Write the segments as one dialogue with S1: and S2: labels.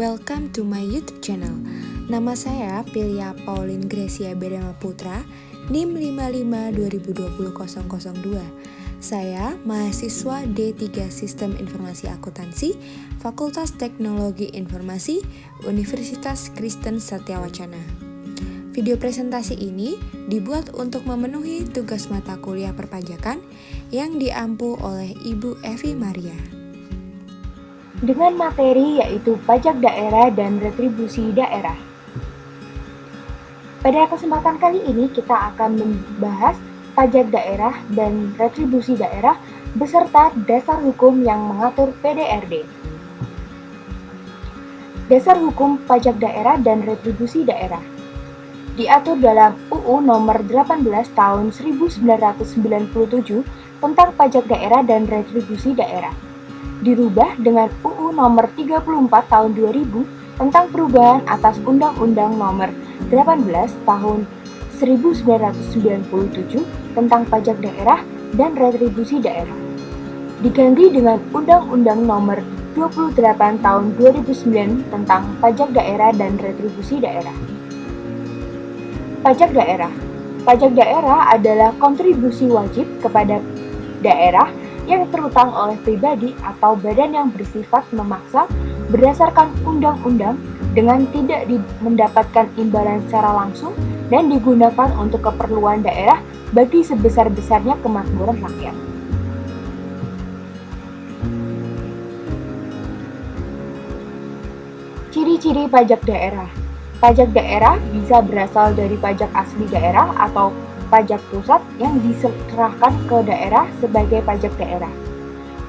S1: Welcome to my YouTube channel. Nama saya Pilia Pauline Gracia Bedama Putra, NIM 55202002. Saya mahasiswa D3 Sistem Informasi Akuntansi, Fakultas Teknologi Informasi, Universitas Kristen Satyawacana. Video presentasi ini dibuat untuk memenuhi tugas mata kuliah perpajakan yang diampu oleh Ibu Evi Maria.
S2: Dengan materi yaitu pajak daerah dan retribusi daerah. Pada kesempatan kali ini kita akan membahas pajak daerah dan retribusi daerah beserta dasar hukum yang mengatur PDRD. Dasar hukum pajak daerah dan retribusi daerah diatur dalam UU nomor 18 tahun 1997 tentang pajak daerah dan retribusi daerah. Dirubah dengan UU nomor 34 tahun 2000 tentang perubahan atas Undang-Undang nomor 18 tahun 1997 tentang pajak daerah dan retribusi daerah. Diganti dengan Undang-Undang nomor 28 tahun 2009 tentang pajak daerah dan retribusi daerah. Pajak daerah. Pajak daerah adalah kontribusi wajib kepada daerah yang terutang oleh pribadi atau badan yang bersifat memaksa berdasarkan undang-undang dengan tidak mendapatkan imbalan secara langsung dan digunakan untuk keperluan daerah bagi sebesar-besarnya kemakmuran rakyat. Ciri-ciri pajak daerah. Pajak daerah bisa berasal dari pajak asli daerah atau pajak pusat yang diserahkan ke daerah sebagai pajak daerah.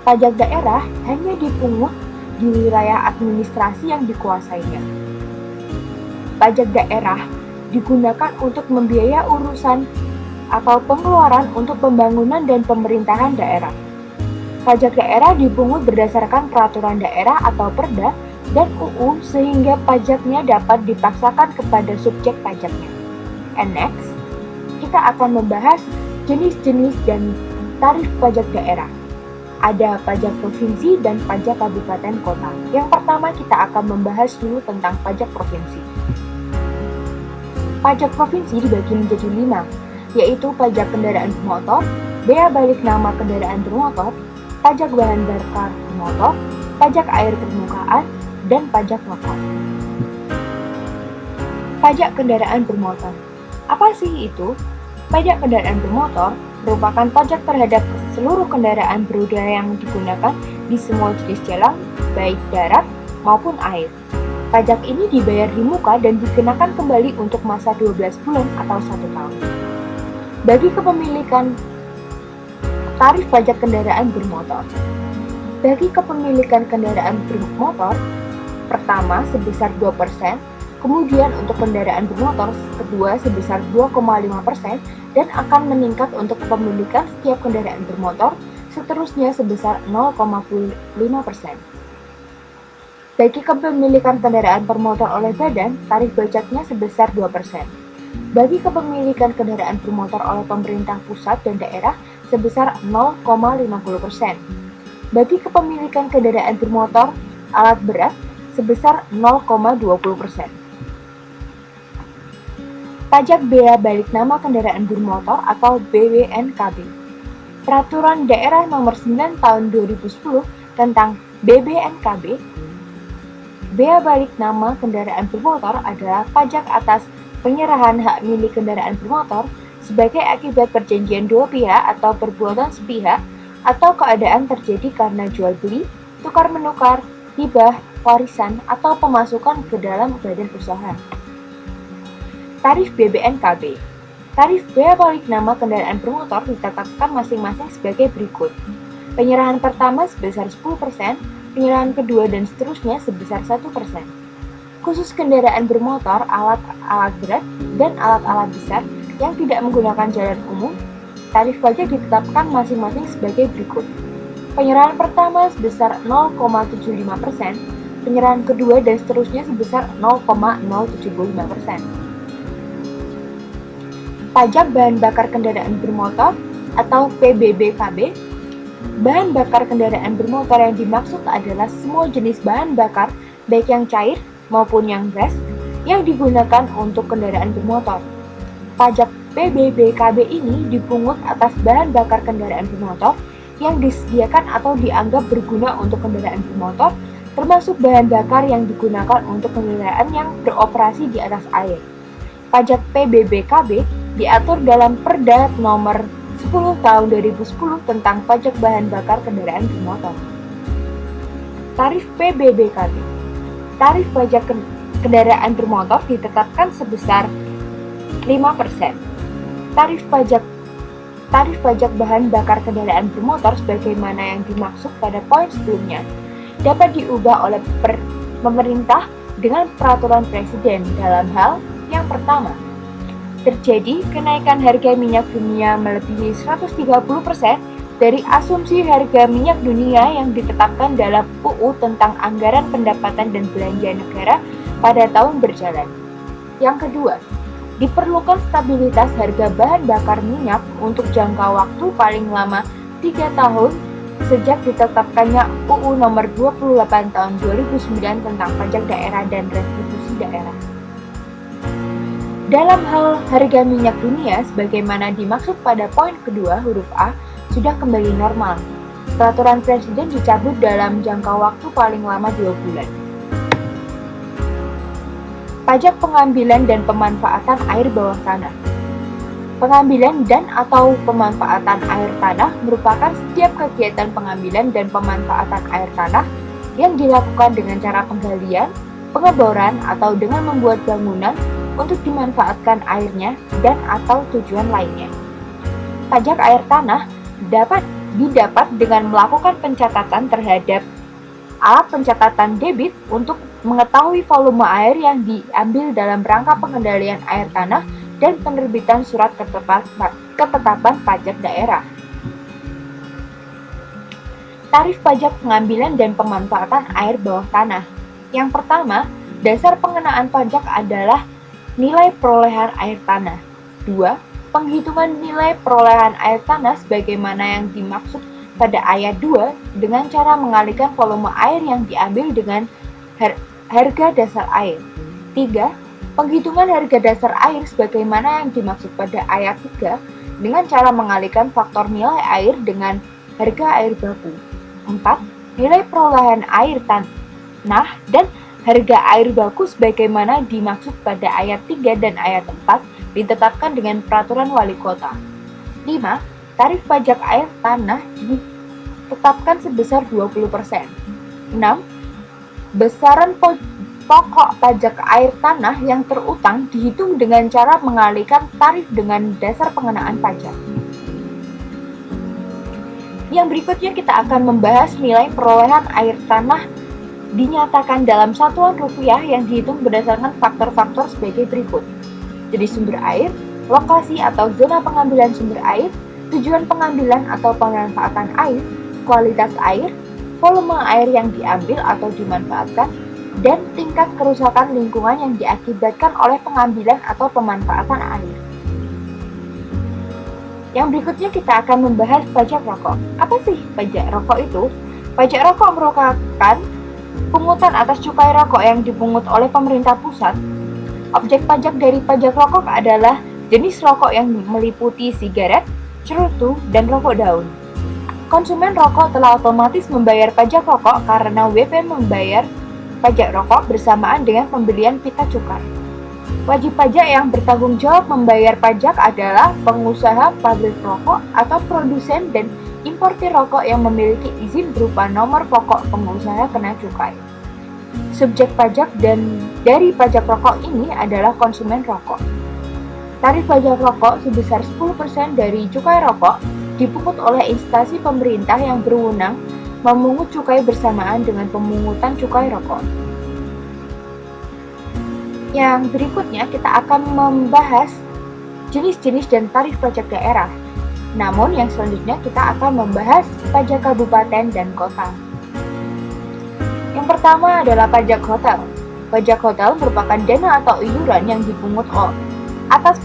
S2: Pajak daerah hanya dipungut di wilayah administrasi yang dikuasainya. Pajak daerah digunakan untuk membiayai urusan atau pengeluaran untuk pembangunan dan pemerintahan daerah. Pajak daerah dipungut berdasarkan peraturan daerah atau perda dan UU sehingga pajaknya dapat dipaksakan kepada subjek pajaknya. And next, kita akan membahas jenis-jenis dan tarif pajak daerah. Ada pajak provinsi dan pajak kabupaten kota. Yang pertama kita akan membahas dulu tentang pajak provinsi. Pajak provinsi dibagi menjadi 5, yaitu pajak kendaraan bermotor, bea balik nama kendaraan bermotor, pajak bahan bakar bermotor, pajak air permukaan, dan pajak rokok. Pajak kendaraan bermotor. Apa sih itu? Pajak kendaraan bermotor merupakan pajak terhadap seluruh kendaraan beroda yang digunakan di semua jenis jalan, baik darat maupun air. Pajak ini dibayar di muka dan dikenakan kembali untuk masa 12 bulan atau 1 tahun. Bagi kepemilikan tarif pajak kendaraan bermotor. Bagi kepemilikan kendaraan bermotor, pertama sebesar 2%, kemudian untuk kendaraan bermotor kedua sebesar 2,5% dan akan meningkat untuk kepemilikan setiap kendaraan bermotor seterusnya sebesar 0,5%. Bagi kepemilikan kendaraan bermotor oleh badan, tarif pajaknya sebesar 2%. Bagi kepemilikan kendaraan bermotor oleh pemerintah pusat dan daerah sebesar 0,50%. Bagi kepemilikan kendaraan bermotor alat berat sebesar 0,20%. Pajak bea balik nama kendaraan bermotor atau BBNKB. Peraturan Daerah Nomor 9 Tahun 2010 tentang BBNKB. Bea balik nama kendaraan bermotor adalah pajak atas penyerahan hak milik kendaraan bermotor sebagai akibat perjanjian dua pihak atau perbuatan sepihak atau keadaan terjadi karena jual beli, tukar menukar, hibah, warisan, atau pemasukan ke dalam badan usaha. Tarif BBNKB. Tarif bea balik nama kendaraan bermotor ditetapkan masing-masing sebagai berikut. Penyerahan pertama sebesar 10%, penyerahan kedua dan seterusnya sebesar 1%. Khusus kendaraan bermotor, alat-alat berat, dan alat-alat besar yang tidak menggunakan jalan umum, tarif pajak ditetapkan masing-masing sebagai berikut. Penyerahan pertama sebesar 0,75%, penyerahan kedua dan seterusnya sebesar 0,075%. Pajak bahan bakar kendaraan bermotor atau PBBKB. Bahan bakar kendaraan bermotor yang dimaksud adalah semua jenis bahan bakar baik yang cair maupun yang gas, yang digunakan untuk kendaraan bermotor. Pajak PBBKB ini dipungut atas bahan bakar kendaraan bermotor yang disediakan atau dianggap berguna untuk kendaraan bermotor, termasuk bahan bakar yang digunakan untuk kendaraan yang beroperasi di atas air. Pajak PBBKB diatur dalam Perda Nomor 10 Tahun 2010 tentang pajak bahan bakar kendaraan bermotor. Tarif PBBKB. Tarif pajak kendaraan bermotor ditetapkan sebesar 5%. Tarif pajak bahan bakar kendaraan bermotor sebagaimana yang dimaksud pada poin sebelumnya dapat diubah oleh pemerintah dengan peraturan presiden dalam hal yang pertama, terjadi kenaikan harga minyak dunia melebihi 130% dari asumsi harga minyak dunia yang ditetapkan dalam UU tentang Anggaran Pendapatan dan Belanja Negara pada tahun berjalan. Yang kedua, diperlukan stabilitas harga bahan bakar minyak untuk jangka waktu paling lama 3 tahun sejak ditetapkannya UU Nomor 28 Tahun 2009 tentang pajak daerah dan restitusi daerah. Dalam hal harga minyak dunia, sebagaimana dimaksud pada poin kedua huruf A, sudah kembali normal. Peraturan Presiden dicabut dalam jangka waktu paling lama 2 bulan. Pajak pengambilan dan pemanfaatan air bawah tanah. Pengambilan dan atau pemanfaatan air tanah merupakan setiap kegiatan pengambilan dan pemanfaatan air tanah yang dilakukan dengan cara penggalian, pengeboran, atau dengan membuat bangunan untuk dimanfaatkan airnya dan atau tujuan lainnya. Pajak air tanah didapat dengan melakukan pencatatan terhadap alat pencatatan debit untuk mengetahui volume air yang diambil dalam rangka pengendalian air tanah dan penerbitan surat ketetapan pajak daerah. Tarif pajak pengambilan dan pemanfaatan air bawah tanah. Yang pertama, dasar pengenaan pajak adalah nilai perolehan air tanah. 2. Penghitungan nilai perolehan air tanah sebagaimana yang dimaksud pada ayat 2 dengan cara mengalihkan volume air yang diambil dengan harga dasar air. 3. Penghitungan harga dasar air sebagaimana yang dimaksud pada ayat 3 dengan cara mengalihkan faktor nilai air dengan harga air baku. 4. Nilai perolehan air tanah dan harga air baku sebagaimana dimaksud pada ayat 3 dan ayat 4 ditetapkan dengan peraturan wali kota. 5. Tarif pajak air tanah ditetapkan sebesar 20%. 6. Besaran pokok pajak air tanah yang terutang dihitung dengan cara mengalihkan tarif dengan dasar pengenaan pajak. Yang berikutnya kita akan membahas nilai perolehan air tanah dinyatakan dalam satuan rupiah yang dihitung berdasarkan faktor-faktor sebagai berikut. Jadi sumber air, lokasi atau zona pengambilan sumber air, tujuan pengambilan atau pemanfaatan air, kualitas air, volume air yang diambil atau dimanfaatkan, dan tingkat kerusakan lingkungan yang diakibatkan oleh pengambilan atau pemanfaatan air. Yang berikutnya kita akan membahas pajak rokok. Apa sih pajak rokok itu? Pajak rokok merupakan pungutan atas cukai rokok yang dipungut oleh pemerintah pusat. Objek pajak dari pajak rokok adalah jenis rokok yang meliputi sigaret, cerutu, dan rokok daun. Konsumen rokok telah otomatis membayar pajak rokok karena WP membayar pajak rokok bersamaan dengan pembelian pita cukai. Wajib pajak yang bertanggung jawab membayar pajak adalah pengusaha pabrik rokok atau produsen dan importir rokok yang memiliki izin berupa nomor pokok pengusaha kena cukai. Subjek pajak dari pajak rokok ini adalah konsumen rokok. Tarif pajak rokok sebesar 10% dari cukai rokok dipungut oleh instansi pemerintah yang berwenang memungut cukai bersamaan dengan pemungutan cukai rokok. Yang berikutnya kita akan membahas jenis-jenis dan tarif pajak daerah. Namun yang selanjutnya kita akan membahas pajak kabupaten dan kota. Yang pertama adalah pajak hotel. Pajak hotel merupakan dana atau iuran yang dipungut atas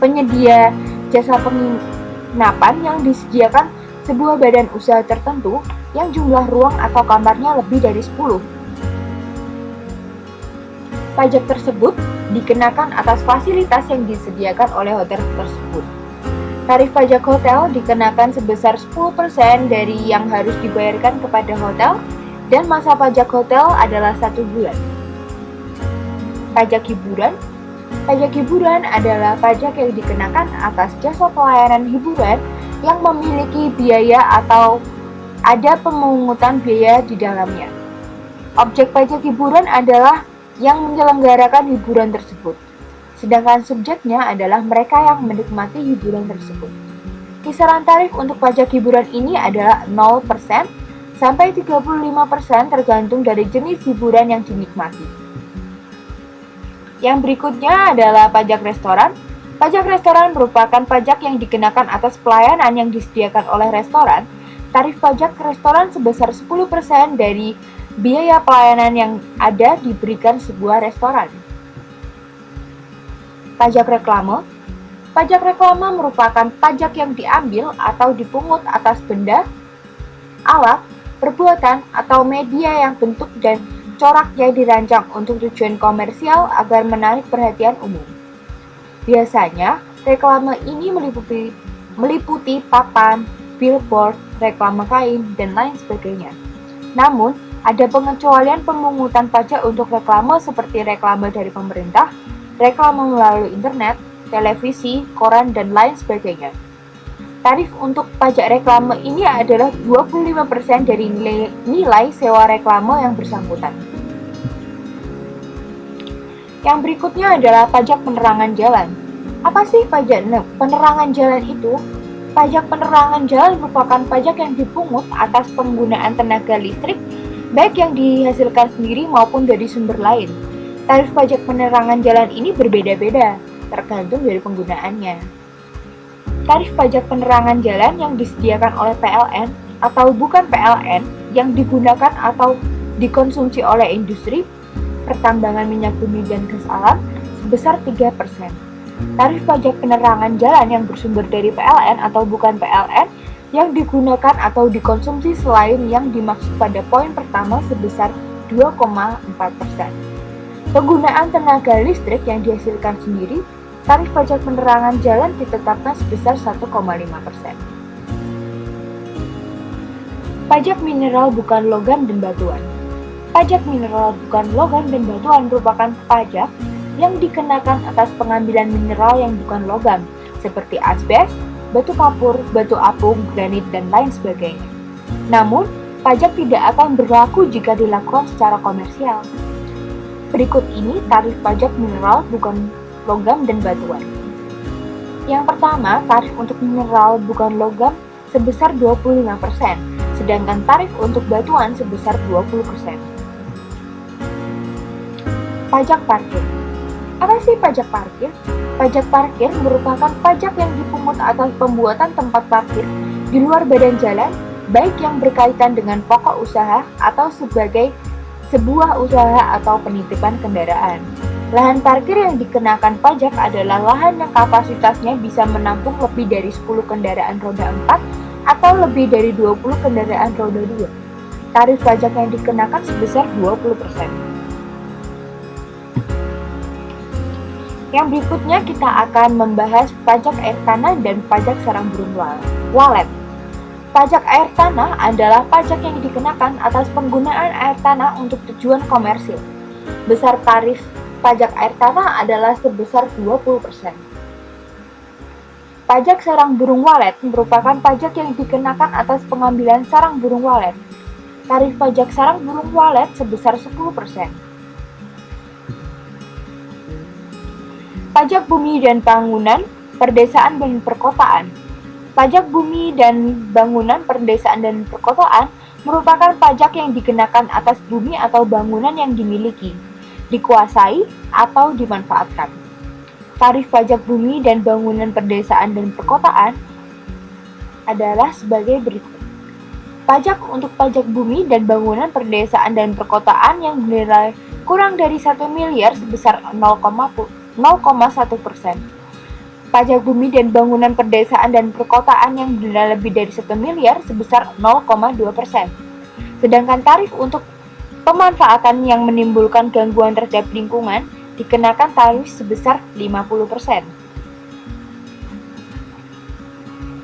S2: penyedia jasa penginapan yang disediakan sebuah badan usaha tertentu yang jumlah ruang atau kamarnya lebih dari 10. Pajak tersebut dikenakan atas fasilitas yang disediakan oleh hotel tersebut. Tarif pajak hotel dikenakan sebesar 10% dari yang harus dibayarkan kepada hotel dan masa pajak hotel adalah 1 bulan. Pajak hiburan. Pajak hiburan adalah pajak yang dikenakan atas jasa pelayanan hiburan yang memiliki biaya atau ada pemungutan biaya di dalamnya. Objek pajak hiburan adalah yang menyelenggarakan hiburan tersebut, sedangkan subjeknya adalah mereka yang menikmati hiburan tersebut. Kisaran tarif untuk pajak hiburan ini adalah 0% sampai 35% tergantung dari jenis hiburan yang dinikmati. Yang berikutnya adalah pajak restoran. Pajak restoran merupakan pajak yang dikenakan atas pelayanan yang disediakan oleh restoran. Tarif pajak restoran sebesar 10% dari biaya pelayanan yang ada diberikan sebuah restoran. Pajak reklame. Pajak reklame merupakan pajak yang diambil atau dipungut atas benda, alat, perbuatan, atau media yang bentuk dan coraknya dirancang untuk tujuan komersial agar menarik perhatian umum. Biasanya, reklame ini meliputi papan, billboard, reklame kain, dan lain sebagainya. Namun, ada pengecualian pemungutan pajak untuk reklame seperti reklame dari pemerintah, reklame melalui internet, televisi, koran, dan lain sebagainya. Tarif untuk pajak reklame ini adalah 25% dari nilai sewa reklame yang bersangkutan. Yang berikutnya adalah pajak penerangan jalan. Apa sih pajak penerangan jalan itu? Pajak penerangan jalan merupakan pajak yang dipungut atas penggunaan tenaga listrik, baik yang dihasilkan sendiri maupun dari sumber lain. Tarif pajak penerangan jalan ini berbeda-beda, tergantung dari penggunaannya. Tarif pajak penerangan jalan yang disediakan oleh PLN atau bukan PLN yang digunakan atau dikonsumsi oleh industri, pertambangan minyak bumi dan gas alam sebesar 3%. Tarif pajak penerangan jalan yang bersumber dari PLN atau bukan PLN yang digunakan atau dikonsumsi selain yang dimaksud pada poin pertama sebesar 2,4%. Penggunaan tenaga listrik yang dihasilkan sendiri, tarif pajak penerangan jalan ditetapkan sebesar 1,5%. Pajak mineral bukan logam dan batuan. Pajak mineral bukan logam dan batuan merupakan pajak yang dikenakan atas pengambilan mineral yang bukan logam, seperti asbes, batu kapur, batu apung, granit, dan lain sebagainya. Namun, pajak tidak akan berlaku jika dilakukan secara komersial. Berikut ini tarif pajak mineral bukan logam dan batuan. Yang pertama, tarif untuk mineral bukan logam sebesar 25%, sedangkan tarif untuk batuan sebesar 20%. Pajak parkir. Apa sih pajak parkir? Pajak parkir merupakan pajak yang dipungut atas pembuatan tempat parkir di luar badan jalan, baik yang berkaitan dengan pokok usaha atau sebagai sebuah usaha atau penitipan kendaraan. Lahan parkir yang dikenakan pajak adalah lahan yang kapasitasnya bisa menampung lebih dari 10 kendaraan roda 4 atau lebih dari 20 kendaraan roda 2. Tarif pajak yang dikenakan sebesar 20%. Yang berikutnya kita akan membahas pajak air tanah dan pajak sarang burung walet. Pajak air tanah adalah pajak yang dikenakan atas penggunaan air tanah untuk tujuan komersil. Besar tarif pajak air tanah adalah sebesar 20%. Pajak sarang burung walet merupakan pajak yang dikenakan atas pengambilan sarang burung walet. Tarif pajak sarang burung walet sebesar 10%. Pajak bumi dan bangunan, perdesaan dan perkotaan. Pajak bumi dan bangunan, perdesaan dan perkotaan merupakan pajak yang dikenakan atas bumi atau bangunan yang dimiliki, dikuasai, atau dimanfaatkan. Tarif pajak bumi dan bangunan, perdesaan dan perkotaan adalah sebagai berikut. Pajak untuk pajak bumi dan bangunan, perdesaan dan perkotaan yang bernilai kurang dari 1 miliar sebesar 0,1%. Pajak bumi dan bangunan, perdesaan dan perkotaan yang bernilai lebih dari 1 miliar sebesar 0,2%. Sedangkan tarif untuk pemanfaatan yang menimbulkan gangguan terhadap lingkungan dikenakan tarif sebesar 50%.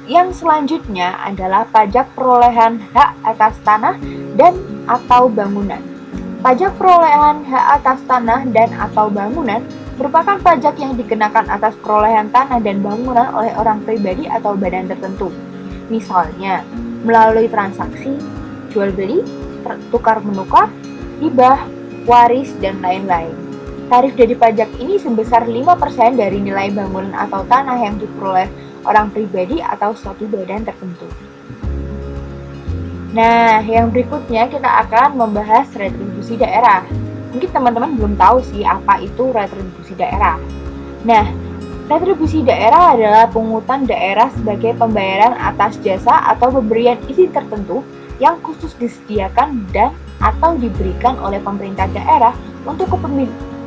S2: Yang selanjutnya adalah pajak perolehan hak atas tanah dan atau bangunan. Pajak perolehan hak atas tanah dan atau bangunan merupakan pajak yang dikenakan atas perolehan tanah dan bangunan oleh orang pribadi atau badan tertentu. Misalnya, melalui transaksi, jual beli, tukar menukar, hibah, waris, dan lain-lain. Tarif dari pajak ini sebesar 5% dari nilai bangunan atau tanah yang diperoleh orang pribadi atau suatu badan tertentu. Nah, yang berikutnya kita akan membahas retribusi daerah. Mungkin teman-teman belum tahu sih apa itu retribusi daerah. Nah, retribusi daerah adalah pungutan daerah sebagai pembayaran atas jasa atau pemberian isi tertentu yang khusus disediakan dan atau diberikan oleh pemerintah daerah untuk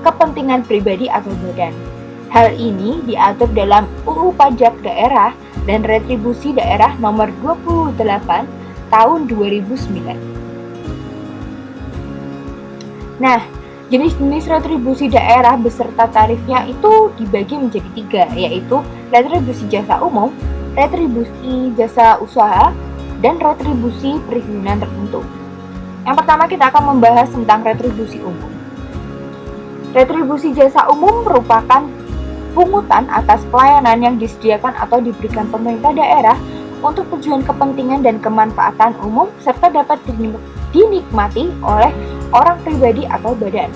S2: kepentingan pribadi atau badan. Hal ini diatur dalam UU Pajak Daerah dan Retribusi Daerah Nomor 28 Tahun 2009. Nah, jenis-jenis retribusi daerah beserta tarifnya itu dibagi menjadi 3, yaitu retribusi jasa umum, retribusi jasa usaha, dan retribusi perizinan tertentu. Yang pertama kita akan membahas tentang retribusi umum. Retribusi jasa umum merupakan pungutan atas pelayanan yang disediakan atau diberikan pemerintah daerah untuk tujuan kepentingan dan kemanfaatan umum serta dapat dinikmati oleh orang pribadi atau badan.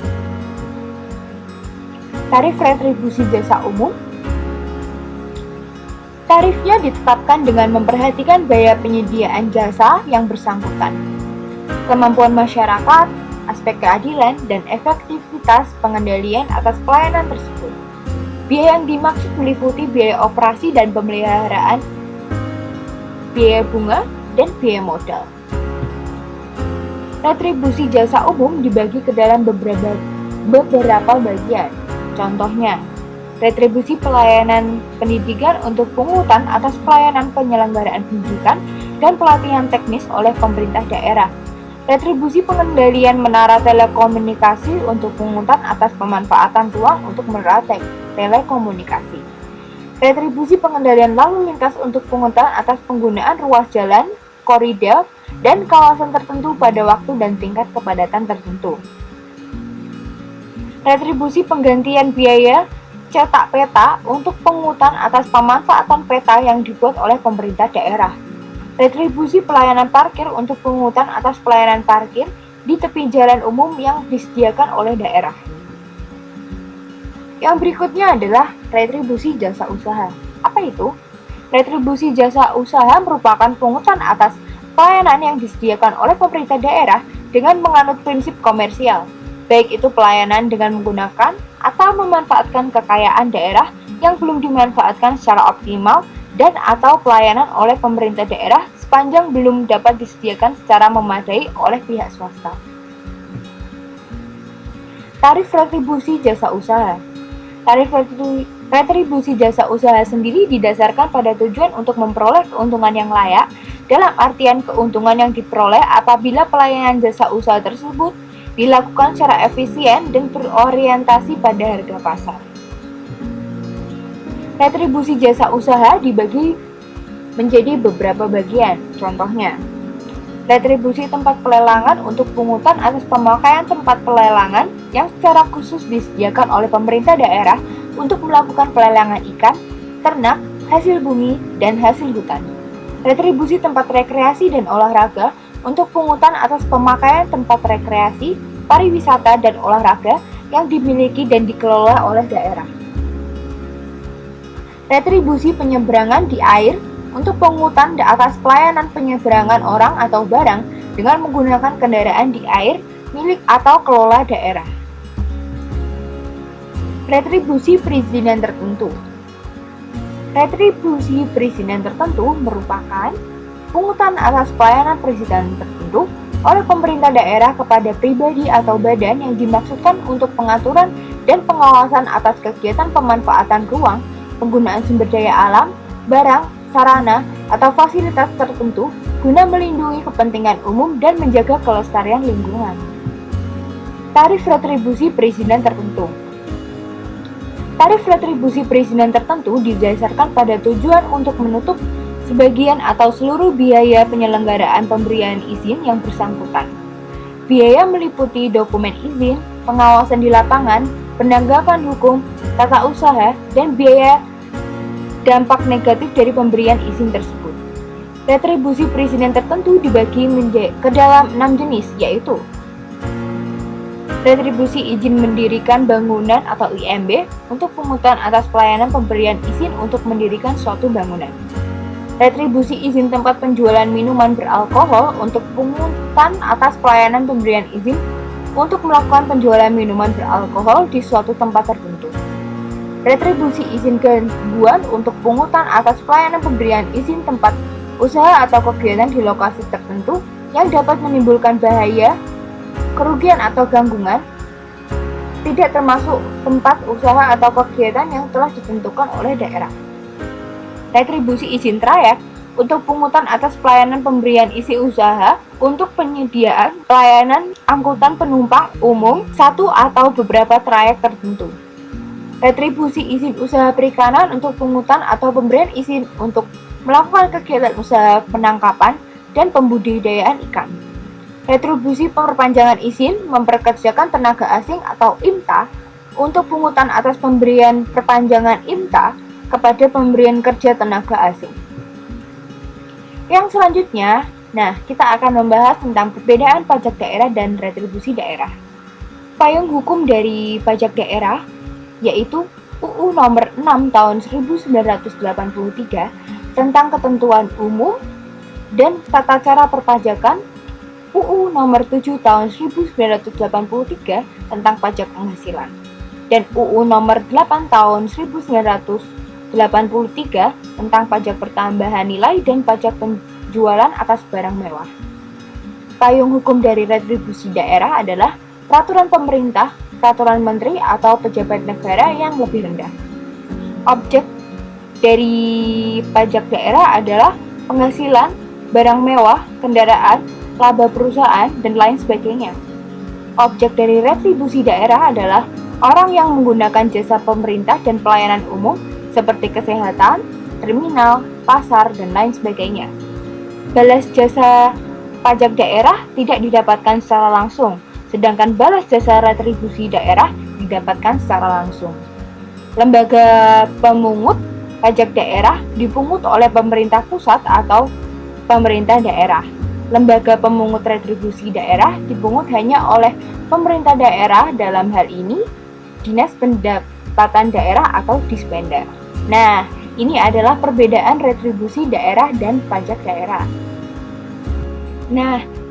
S2: Tarif retribusi jasa umum. Tarifnya ditetapkan dengan memperhatikan biaya penyediaan jasa yang bersangkutan, kemampuan masyarakat, aspek keadilan, dan efektivitas pengendalian atas pelayanan tersebut. Biaya yang dimaksud meliputi biaya operasi dan pemeliharaan, biaya bunga, dan biaya modal. Retribusi jasa umum dibagi ke dalam beberapa bagian. Contohnya, retribusi pelayanan pendidikan untuk pungutan atas pelayanan penyelenggaraan pendidikan dan pelatihan teknis oleh pemerintah daerah. Retribusi pengendalian menara telekomunikasi untuk pungutan atas pemanfaatan ruang untuk menara telekomunikasi. Retribusi pengendalian lalu lintas untuk pungutan atas penggunaan ruas jalan, koridor, dan kawasan tertentu pada waktu dan tingkat kepadatan tertentu. Retribusi penggantian biaya cetak peta untuk pungutan atas pemanfaatan peta yang dibuat oleh pemerintah daerah. Retribusi pelayanan parkir untuk pungutan atas pelayanan parkir di tepi jalan umum yang disediakan oleh daerah. Yang berikutnya adalah retribusi jasa usaha. Apa itu? Retribusi jasa usaha merupakan pungutan atas pelayanan yang disediakan oleh pemerintah daerah dengan menganut prinsip komersial, baik itu pelayanan dengan menggunakan atau memanfaatkan kekayaan daerah yang belum dimanfaatkan secara optimal dan atau pelayanan oleh pemerintah daerah sepanjang belum dapat disediakan secara memadai oleh pihak swasta. Tarif retribusi jasa usaha. Tarif retribusi jasa usaha sendiri didasarkan pada tujuan untuk memperoleh keuntungan yang layak, dalam artian keuntungan yang diperoleh apabila pelayanan jasa usaha tersebut dilakukan secara efisien dan berorientasi pada harga pasar. Retribusi jasa usaha dibagi menjadi beberapa bagian. Contohnya, retribusi tempat pelelangan untuk pungutan atas pemakaian tempat pelelangan yang secara khusus disediakan oleh pemerintah daerah untuk melakukan pelelangan ikan, ternak, hasil bumi, dan hasil hutan. Retribusi tempat rekreasi dan olahraga untuk pungutan atas pemakaian tempat rekreasi, pariwisata, dan olahraga yang dimiliki dan dikelola oleh daerah. Retribusi penyeberangan di air untuk pungutan di atas pelayanan penyeberangan orang atau barang dengan menggunakan kendaraan di air milik atau kelola daerah. Retribusi perizinan tertentu. Retribusi perizinan tertentu merupakan pungutan atas pelayanan perizinan tertentu oleh pemerintah daerah kepada pribadi atau badan yang dimaksudkan untuk pengaturan dan pengawasan atas kegiatan pemanfaatan ruang, penggunaan sumber daya alam, barang, sarana, atau fasilitas tertentu guna melindungi kepentingan umum dan menjaga kelestarian lingkungan. Tarif retribusi perizinan tertentu. Tarif retribusi perizinan tertentu didasarkan pada tujuan untuk menutup sebagian atau seluruh biaya penyelenggaraan pemberian izin yang bersangkutan. Biaya meliputi dokumen izin, pengawasan di lapangan, penegakan hukum, tata usaha, dan biaya dampak negatif dari pemberian izin tersebut. Retribusi perizinan tertentu dibagi ke dalam 6 jenis, yaitu retribusi izin mendirikan bangunan atau IMB untuk pungutan atas pelayanan pemberian izin untuk mendirikan suatu bangunan. Retribusi izin tempat penjualan minuman beralkohol untuk pungutan atas pelayanan pemberian izin untuk melakukan penjualan minuman beralkohol di suatu tempat tertentu. Retribusi izin gangguan untuk pungutan atas pelayanan pemberian izin tempat usaha atau kegiatan di lokasi tertentu yang dapat menimbulkan bahaya, kerugian atau gangguan, tidak termasuk tempat usaha atau kegiatan yang telah ditentukan oleh daerah. Retribusi izin trayek untuk pungutan atas pelayanan pemberian izin usaha untuk penyediaan pelayanan angkutan penumpang umum satu atau beberapa trayek tertentu. Retribusi izin usaha perikanan untuk pungutan atau pemberian izin untuk melakukan kegiatan usaha penangkapan dan pembudidayaan ikan. Retribusi perpanjangan izin memperkerjakan tenaga asing atau IMTA untuk pungutan atas pemberian perpanjangan IMTA kepada pemberian kerja tenaga asing. Yang selanjutnya, kita akan membahas tentang perbedaan pajak daerah dan retribusi daerah. Payung hukum dari pajak daerah yaitu UU Nomor 6 Tahun 1983 tentang ketentuan umum dan tata cara perpajakan, UU Nomor 7 Tahun 1983 tentang pajak penghasilan, dan UU Nomor 8 Tahun 1983 tentang pajak pertambahan nilai dan pajak penjualan atas barang mewah. Payung hukum dari retribusi daerah adalah peraturan pemerintah, peraturan menteri atau pejabat negara yang lebih rendah. Objek dari pajak daerah adalah penghasilan, barang mewah, kendaraan, laba perusahaan, dan lain sebagainya. Objek dari retribusi daerah adalah orang yang menggunakan jasa pemerintah dan pelayanan umum seperti kesehatan, terminal, pasar, dan lain sebagainya. Balas jasa pajak daerah tidak didapatkan secara langsung, sedangkan balas jasa retribusi daerah didapatkan secara langsung. Lembaga pemungut pajak daerah dipungut oleh pemerintah pusat atau pemerintah daerah. Lembaga pemungut retribusi daerah dipungut hanya oleh pemerintah daerah, dalam hal ini Dinas Pendapatan Daerah atau Dispenda. Ini adalah perbedaan retribusi daerah dan pajak daerah.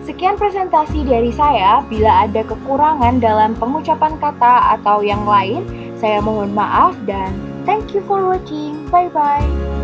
S2: Sekian presentasi dari saya. Bila ada kekurangan dalam pengucapan kata atau yang lain, saya mohon maaf dan thank you for watching. Bye-bye.